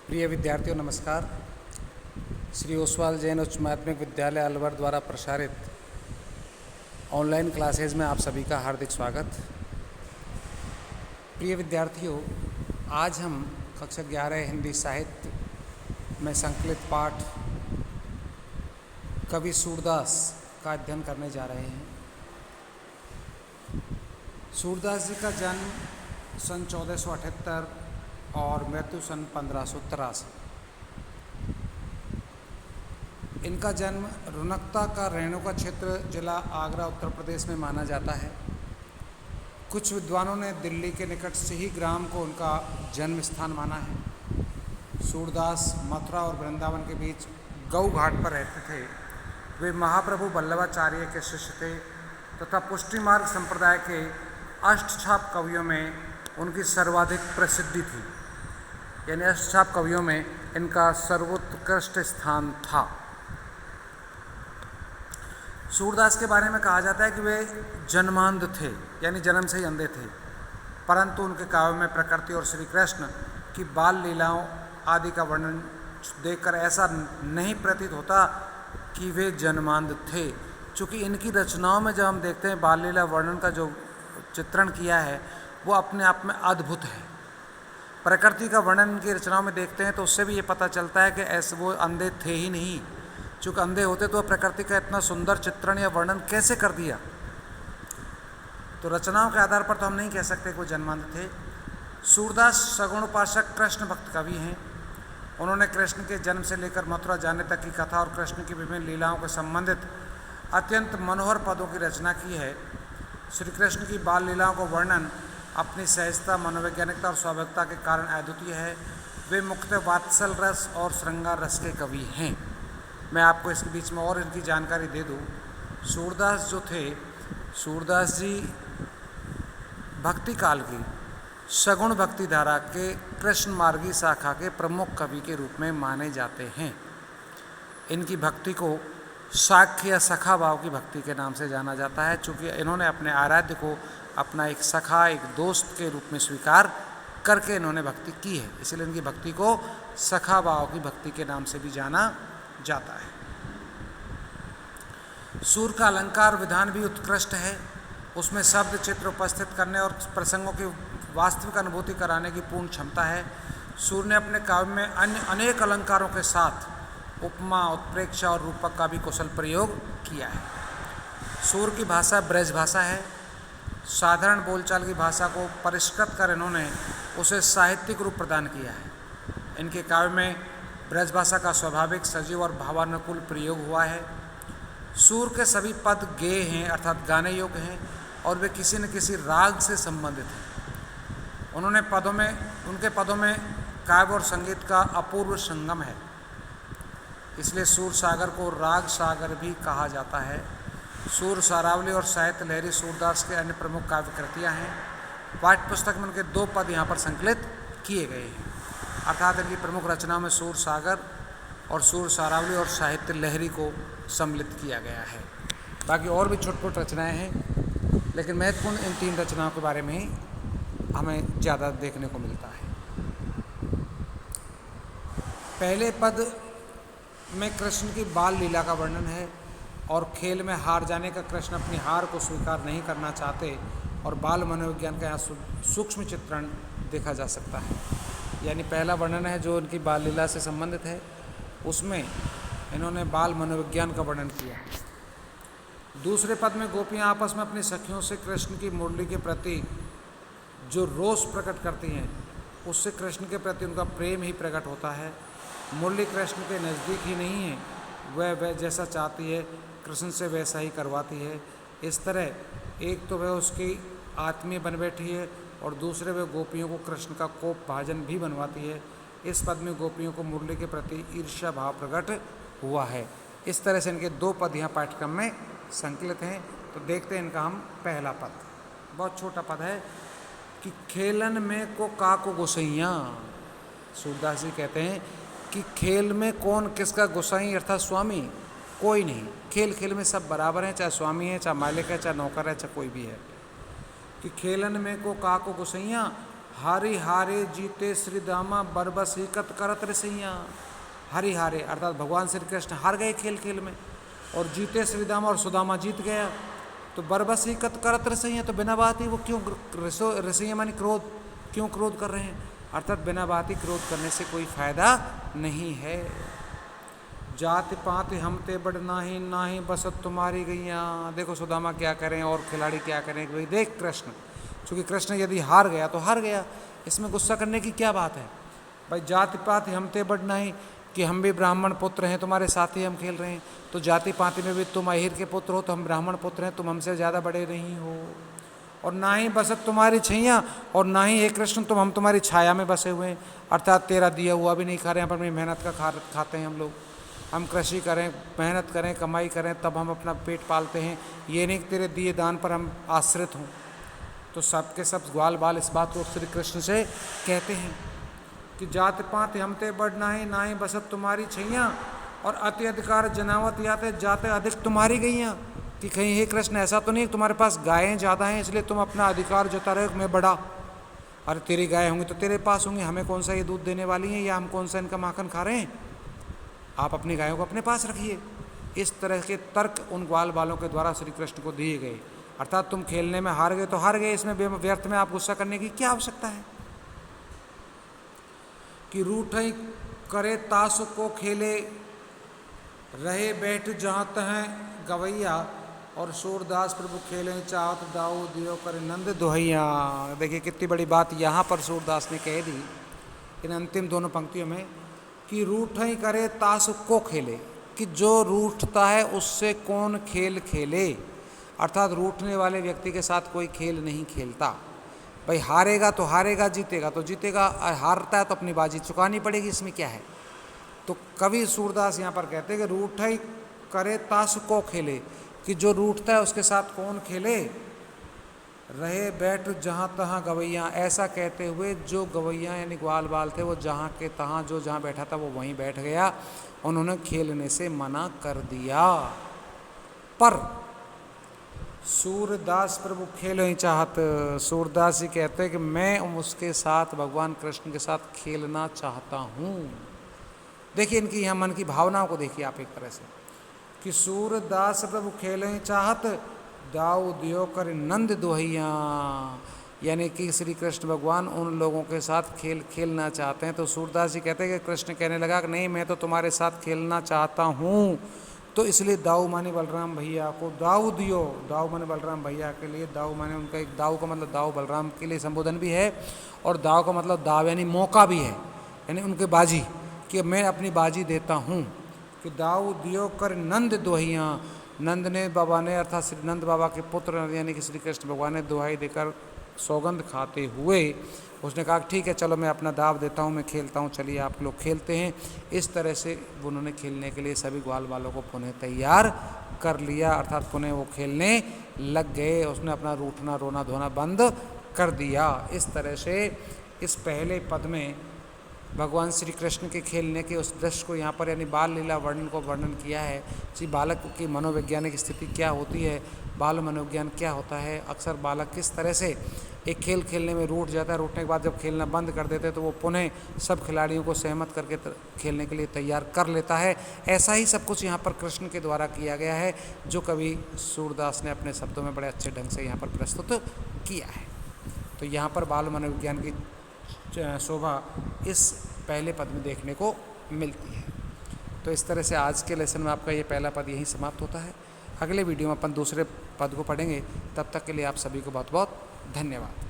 प्रिय विद्यार्थियों नमस्कार। श्री ओसवाल जैन उच्च माध्यमिक विद्यालय अलवर द्वारा प्रसारित ऑनलाइन क्लासेज में आप सभी का हार्दिक स्वागत। प्रिय विद्यार्थियों, आज हम कक्षा 11 हिंदी साहित्य में संकलित पाठ कवि सूरदास का अध्ययन करने जा रहे हैं। सूरदास जी का जन्म सन 1478 और मृत्यु सन 1583। इनका जन्म रुनकता का रेणुका क्षेत्र जिला आगरा उत्तर प्रदेश में माना जाता है। कुछ विद्वानों ने दिल्ली के निकट सिही ग्राम को उनका जन्म स्थान माना है। सूरदास मथुरा और वृंदावन के बीच गऊ घाट पर रहते थे। वे महाप्रभु वल्लभाचार्य के शिष्य थे तथा पुष्टि मार्ग संप्रदाय के अष्टछाप कवियों में उनकी सर्वाधिक प्रसिद्धि थी। यानी अष्टछाप कवियों में इनका सर्वोत्कृष्ट स्थान था। सूरदास के बारे में कहा जाता है कि वे जन्मांध थे, यानी जन्म से ही अंधे थे, परंतु उनके काव्य में प्रकृति और श्री कृष्ण की बाल लीलाओं आदि का वर्णन देखकर ऐसा नहीं प्रतीत होता कि वे जन्मांध थे। चूँकि इनकी रचनाओं में जब हम देखते हैं बाल लीला वर्णन का जो चित्रण किया है वो अपने आप में अद्भुत है। प्रकृति का वर्णन इनकी रचनाओं में देखते हैं तो उससे भी ये पता चलता है कि ऐसे वो अंधे थे ही नहीं। चूँकि अंधे होते तो प्रकृति का इतना सुंदर चित्रण या वर्णन कैसे कर दिया। तो रचनाओं के आधार पर तो हम नहीं कह सकते कि वो जन्मांध थे। सूरदास सगुण उपासक कृष्ण भक्त कवि हैं। उन्होंने कृष्ण के जन्म से लेकर मथुरा जाने तक की कथा और कृष्ण की विभिन्न लीलाओं के संबंधित अत्यंत मनोहर पदों की रचना की है। श्री कृष्ण की बाल लीलाओं का वर्णन अपनी सहजता, मनोवैज्ञानिकता और स्वाभाविकता के कारण अद्वितीय है। वे मुख्यतः वात्सल रस और श्रृंगार रस के कवि हैं। मैं आपको इसके बीच में और इनकी जानकारी दे दूं। सूरदास जो थे, सूरदास जी भक्ति काल की सगुण भक्ति धारा के कृष्ण मार्गी शाखा के प्रमुख कवि के रूप में माने जाते हैं। इनकी भक्ति को साख्य या सखा भाव की भक्ति के नाम से जाना जाता है। चूँकि इन्होंने अपने आराध्य को अपना एक सखा, एक दोस्त के रूप में स्वीकार करके इन्होंने भक्ति की है, इसलिए इनकी भक्ति को सखा भाव की भक्ति के नाम से भी जाना जाता है। सूर का अलंकार विधान भी उत्कृष्ट है। उसमें शब्द चित्र उपस्थित करने और प्रसंगों की वास्तविक अनुभूति कराने की पूर्ण क्षमता है। सूर ने अपने काव्य में अन्य अनेक अलंकारों के साथ उपमा, उत्प्रेक्षा और रूपक का भी कुशल प्रयोग किया है। सूर की भाषा ब्रज भाषा है। साधारण बोलचाल की भाषा को परिष्कृत कर इन्होंने उसे साहित्यिक रूप प्रदान किया है। इनके काव्य में ब्रज भाषा का स्वाभाविक, सजीव और भावानुकूल प्रयोग हुआ है। सूर के सभी पद गेय हैं, अर्थात गाने योग्य हैं, और वे किसी न किसी राग से संबंधित हैं। उनके पदों में काव्य और संगीत का अपूर्व संगम है। इसलिए सूर सागर को राग सागर भी कहा जाता है। सूर, सारावली और साहित्य लहरी सूरदास के अन्य प्रमुख काव्य कृतियाँ हैं। पाठ्य पुस्तक में उनके 2 पद यहाँ पर संकलित किए गए हैं, अर्थात इनकी प्रमुख रचनाओं में सूर सागर और सूर सारावली और साहित्य लहरी को सम्मिलित किया गया है। बाकी और भी छोट-छोट रचनाएँ हैं, लेकिन महत्वपूर्ण इन 3 रचनाओं के बारे में ही हमें ज़्यादा देखने को मिलता है। पहले पद में कृष्ण की बाल लीला का वर्णन है और खेल में हार जाने का कृष्ण अपनी हार को स्वीकार नहीं करना चाहते और बाल मनोविज्ञान का यहाँ सूक्ष्म चित्रण देखा जा सकता है। यानी पहला वर्णन है जो उनकी बाल लीला से संबंधित है, उसमें इन्होंने बाल मनोविज्ञान का वर्णन किया है। दूसरे पद में गोपियाँ आपस में अपनी सखियों से कृष्ण की मुरली के प्रति जो रोष प्रकट करती हैं, उससे कृष्ण के प्रति उनका प्रेम ही प्रकट होता है। मुरली कृष्ण के नज़दीक ही नहीं है, वह जैसा चाहती है कृष्ण से वैसा ही करवाती है। इस तरह एक तो वह उसकी आत्मीय बन बैठी है और दूसरे वह गोपियों को कृष्ण का कोप भाजन भी बनवाती है। इस पद में गोपियों को मुरली के प्रति ईर्ष्या भाव प्रकट हुआ है। इस तरह से इनके 2 पद यहाँ पाठ्यक्रम में संकलित हैं। तो देखते हैं इनका हम पहला पद। बहुत छोटा पद है कि खेलन में को का को गोसैया। सूरदास जी कहते हैं कि खेल में कौन किसका गोसाई अर्थात स्वामी, कोई नहीं। खेल खेल में सब बराबर हैं, चाहे स्वामी है, चाहे मालिक है, चाहे नौकर है, चाहे कोई भी है। कि खेलन में को का को गोसैया, हारी हारे जीते श्री दामा बरबस हिकत करत रसैया। हरि हारे अर्थात भगवान श्री कृष्ण हार गए खेल खेल में, और जीते श्री दामा और सुदामा जीत गया। तो बरबस हिकत करत रसैया, तो बिना बात ही वो क्यों रसैया मानी क्रोध, क्यों क्रोध कर रहे हैं? अर्थात बिना बात ही क्रोध करने से कोई फायदा नहीं है। जाति पाति हमते बड़ नाही, नाही बसत तुम्हारी गैया। देखो सुदामा क्या करें और खिलाड़ी क्या करें, भाई देख कृष्ण, क्योंकि कृष्ण यदि हार गया तो हार गया, इसमें गुस्सा करने की क्या बात है? भाई जाति पाति हमते बड़ नाही, कि हम भी ब्राह्मण पुत्र हैं, तुम्हारे साथ ही हम खेल रहे हैं, तो जाति पाति में भी तुम अहिर के पुत्र हो, तो हम ब्राह्मण पुत्र हैं, तुम हमसे ज़्यादा बड़े नहीं हो। और ना ही बसत तुम्हारी छैया, और ना ही हे कृष्ण तुम हम तुम्हारी छाया में बसे हुए हैं, अर्थात तेरा दिया हुआ भी नहीं खा रहे हैं, पर अपनी मेहनत का खाते हैं हम लोग। हम कृषि करें, मेहनत करें, कमाई करें, तब हम अपना पेट पालते हैं, ये नहीं कि तेरे दिए दान पर हम आश्रित हों। तो सब के सब ग्वाल बाल इस बात को श्री कृष्ण से कहते हैं कि जात पात हमते बड़ नाही, नाही बसत तुम्हारी छैया, और अति अधिकार जनावत याते जाते अधिक तुम्हारी गैया। कि कहीं हे कृष्ण ऐसा तो नहीं तुम्हारे पास गायें ज़्यादा हैं इसलिए तुम अपना अधिकार जता रहे हो मैं बड़ा? अरे तेरी गाय होंगी तो तेरे पास होंगी, हमें कौन सा ये दूध देने वाली हैं, या हम कौन सा इनका माखन खा रहे हैं? आप अपनी गायों को अपने पास रखिए। इस तरह के तर्क उन ग्वाल बालों के द्वारा श्री कृष्ण को दिए गए। अर्थात तुम खेलने में हार गए तो हार गए, इसमें व्यर्थ में आप गुस्सा करने की क्या आवश्यकता है? कि रूठई करे तासु को खेले, रहे बैठ जहाँ तह गवैया, और सूरदास प्रभु खेले चाहत दाऊ दियो कर नंद दोहैया। देखिए कितनी बड़ी बात यहाँ पर सूरदास ने कह दी इन अंतिम दोनों पंक्तियों में, कि रूठई करे तासु को खेले, कि जो रूठता है उससे कौन खेल खेले। अर्थात रूठने वाले व्यक्ति के साथ कोई खेल नहीं खेलता। भाई हारेगा तो हारेगा, जीतेगा तो जीतेगा, हारता है तो अपनी बाजी चुकानी पड़ेगी, इसमें क्या है? तो कवि सूरदास यहाँ पर कहते हैं कि रूठई करे तासु को खेले, कि जो रूठता है उसके साथ कौन खेले। रहे बैठ जहाँ तहाँ गवैया, ऐसा कहते हुए जो गवैया यानी ग्वाल बाल थे वो जहाँ के तहाँ जो जहाँ बैठा था वो वहीं बैठ गया, उन्होंने खेलने से मना कर दिया। पर सूरदास प्रभु खेल ही चाहत, सूरदास जी कहते हैं कि मैं उसके साथ भगवान कृष्ण के साथ खेलना चाहता हूँ। देखिए इनकी यहाँ मन की भावनाओं को देखिए आप एक तरह से, कि सूरदास प्रभु खेल ही चाहत दाऊ दियो कर नंद दोहैया, यानी कि श्री कृष्ण भगवान उन लोगों के साथ खेलना चाहते हैं। तो सूरदास जी कहते हैं कि कृष्ण कहने लगा कि नहीं मैं तो तुम्हारे साथ खेलना चाहता हूँ, तो इसलिए दाऊ माने बलराम भैया को दाऊ दियो। दाऊ माने बलराम भैया के लिए, दाऊ माने उनका एक दाऊ का मतलब दाऊ बलराम के लिए संबोधन भी है, और दाव का मतलब दाव यानी मौका भी है, यानी उनके बाजी, कि मैं अपनी बाजी देता हूँ। कि दाऊ दियो कर नंद दोहिया, नंद ने बाबा ने अर्थात श्री नंद बाबा के पुत्र यानी कि श्री कृष्ण भगवान ने दुहाई देकर सौगंध खाते हुए उसने कहा ठीक है चलो मैं अपना दाव देता हूँ, मैं खेलता हूँ, चलिए आप लोग खेलते हैं। इस तरह से उन्होंने खेलने के लिए सभी ग्वाल वालों को पुनः तैयार कर लिया, अर्थात पुनः वो खेलने लग गए। उसने अपना रूठना रोना धोना बंद कर दिया। इस तरह से इस पहले पद में भगवान श्री कृष्ण के खेलने के उस दृश्य को यहाँ पर यानी बाल लीला वर्णन किया है कि बालक की मनोवैज्ञानिक स्थिति क्या होती है, बाल मनोविज्ञान क्या होता है। अक्सर बालक किस तरह से एक खेल खेलने में रूठ जाता है, रूठने के बाद जब खेलना बंद कर देते हैं तो वो पुनः सब खिलाड़ियों को सहमत करके खेलने के लिए तैयार कर लेता है। ऐसा ही सब कुछ यहाँ पर कृष्ण के द्वारा किया गया है, जो कवि सूरदास ने अपने शब्दों में बड़े अच्छे ढंग से यहाँ पर प्रस्तुत किया है। तो यहाँ पर बाल मनोविज्ञान की शोभा इस पहले पद में देखने को मिलती है। तो इस तरह से आज के लेसन में आपका ये पहला पद यहीं समाप्त होता है। अगले वीडियो में अपन दूसरे पद को पढ़ेंगे। तब तक के लिए आप सभी को बहुत बहुत धन्यवाद।